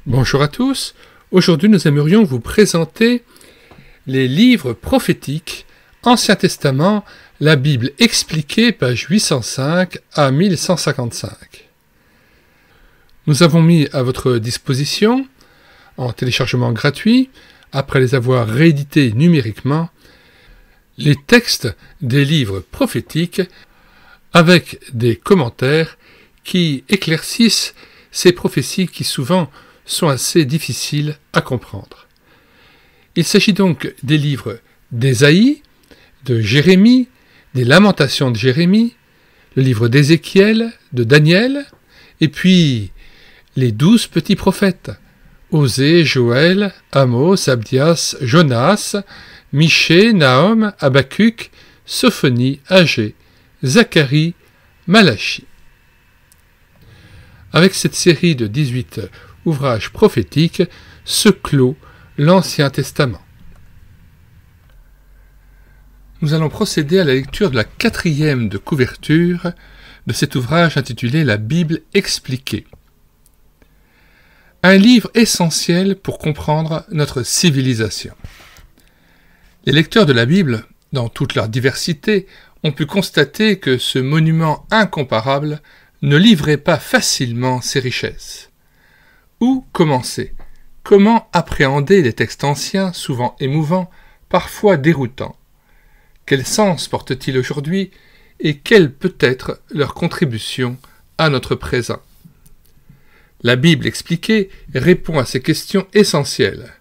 Bonjour à tous, aujourd'hui nous aimerions vous présenter les livres prophétiques, Ancien Testament, la Bible expliquée, page 805 à 1155. Nous avons mis à votre disposition, en téléchargement gratuit, après les avoir réédités numériquement, les textes des livres prophétiques avec des commentaires qui éclaircissent ces prophéties qui souvent sont assez difficiles à comprendre. Il s'agit donc des livres d'Ésaïe, de Jérémie, des Lamentations de Jérémie, le livre d'Ézéchiel, de Daniel, et puis les 12 petits prophètes, Osée, Joël, Amos, Abdias, Jonas, Michée, Nahum, Habacuc, Sophonie, Agée, Zacharie, Malachie. Avec cette série de 18 ouvrages prophétiques se clôt l'Ancien Testament. Nous allons procéder à la lecture de la 4e de couverture de cet ouvrage intitulé La Bible expliquée. Un livre essentiel pour comprendre notre civilisation. Les lecteurs de la Bible, dans toute leur diversité, ont pu constater que ce monument incomparable ne livrait pas facilement ses richesses. Où commencer? Comment appréhender les textes anciens, souvent émouvants, parfois déroutants? Quel sens portent-ils aujourd'hui et quelle peut être leur contribution à notre présent? La Bible expliquée répond à ces questions essentielles.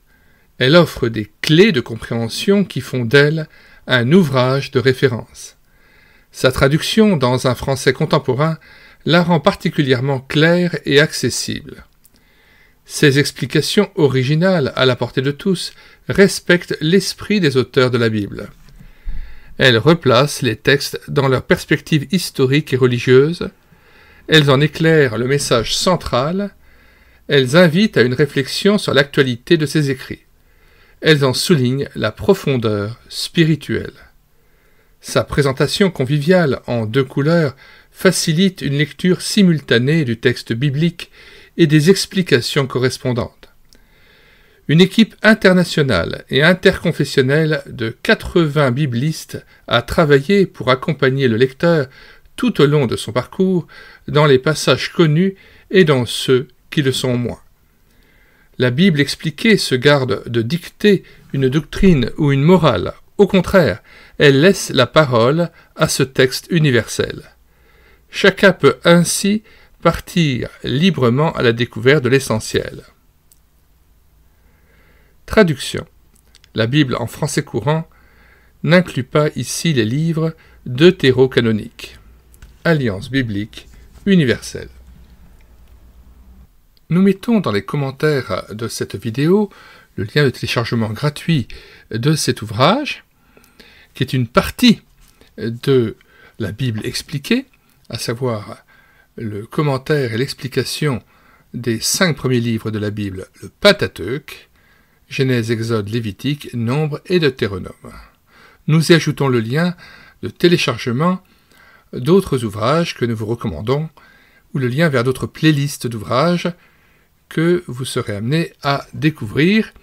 Elle offre des clés de compréhension qui font d'elle un ouvrage de référence. Sa traduction dans un français contemporain la rend particulièrement claire et accessible. Ces explications originales, à la portée de tous, respectent l'esprit des auteurs de la Bible. Elles replacent les textes dans leur perspective historique et religieuse, elles en éclairent le message central, elles invitent à une réflexion sur l'actualité de ces écrits, elles en soulignent la profondeur spirituelle. Sa présentation conviviale en 2 couleurs facilite une lecture simultanée du texte biblique et des explications correspondantes. Une équipe internationale et interconfessionnelle de 80 biblistes a travaillé pour accompagner le lecteur tout au long de son parcours dans les passages connus et dans ceux qui le sont moins. La Bible expliquée se garde de dicter une doctrine ou une morale. Au contraire, elle laisse la parole à ce texte universel. Chacun peut ainsi partir librement à la découverte de l'essentiel. Traduction. La Bible en français courant n'inclut pas ici les livres deutérocanoniques. Alliance biblique universelle. Nous mettons dans les commentaires de cette vidéo le lien de téléchargement gratuit de cet ouvrage, qui est une partie de la Bible expliquée, à savoir le commentaire et l'explication des 5 premiers livres de la Bible, le Pentateuque, Genèse, Exode, Lévitique, Nombre et Deutéronome. Nous y ajoutons le lien de téléchargement d'autres ouvrages que nous vous recommandons, ou le lien vers d'autres playlists d'ouvrages que vous serez amenés à découvrir.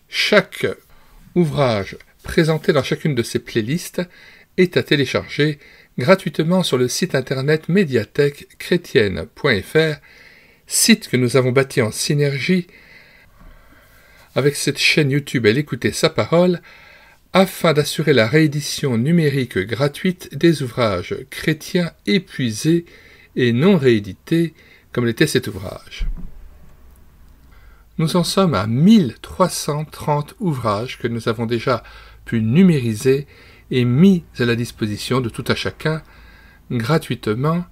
Chaque ouvrage présenté dans chacune de ces playlists est à télécharger gratuitement sur le site internet médiathèque-chrétienne.fr, site que nous avons bâti en synergie avec cette chaîne YouTube Elle écoutait sa parole, afin d'assurer la réédition numérique gratuite des ouvrages chrétiens épuisés et non réédités, comme l'était cet ouvrage. Nous en sommes à 1330 ouvrages que nous avons déjà pu numériser et mis à la disposition de tout à chacun gratuitement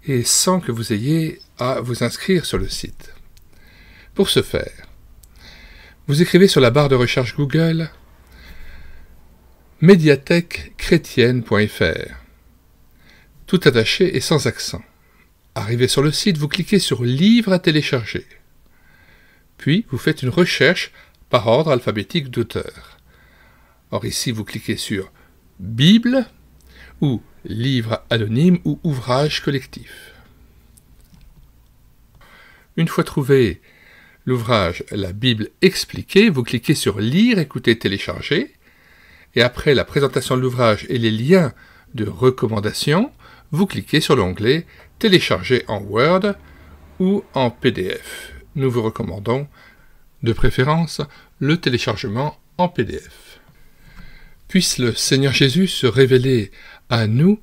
et sans que vous ayez à vous inscrire sur le site. Pour ce faire, vous écrivez sur la barre de recherche Google médiathèque-chrétienne.fr, tout attaché et sans accent. Arrivé sur le site, vous cliquez sur Livres à télécharger. Puis, vous faites une recherche par ordre alphabétique d'auteur. Or ici, vous cliquez sur Bible ou livre anonyme ou ouvrage collectif. Une fois trouvé l'ouvrage La Bible expliquée, vous cliquez sur Lire, écouter, télécharger, et après la présentation de l'ouvrage et les liens de recommandation, vous cliquez sur l'onglet Télécharger en Word ou en PDF. Nous vous recommandons, de préférence, le téléchargement en PDF. Puisse le Seigneur Jésus se révéler à nous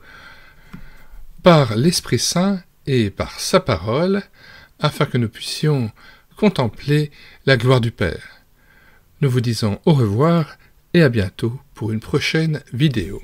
par l'Esprit Saint et par sa parole, afin que nous puissions contempler la gloire du Père. Nous vous disons au revoir et à bientôt pour une prochaine vidéo.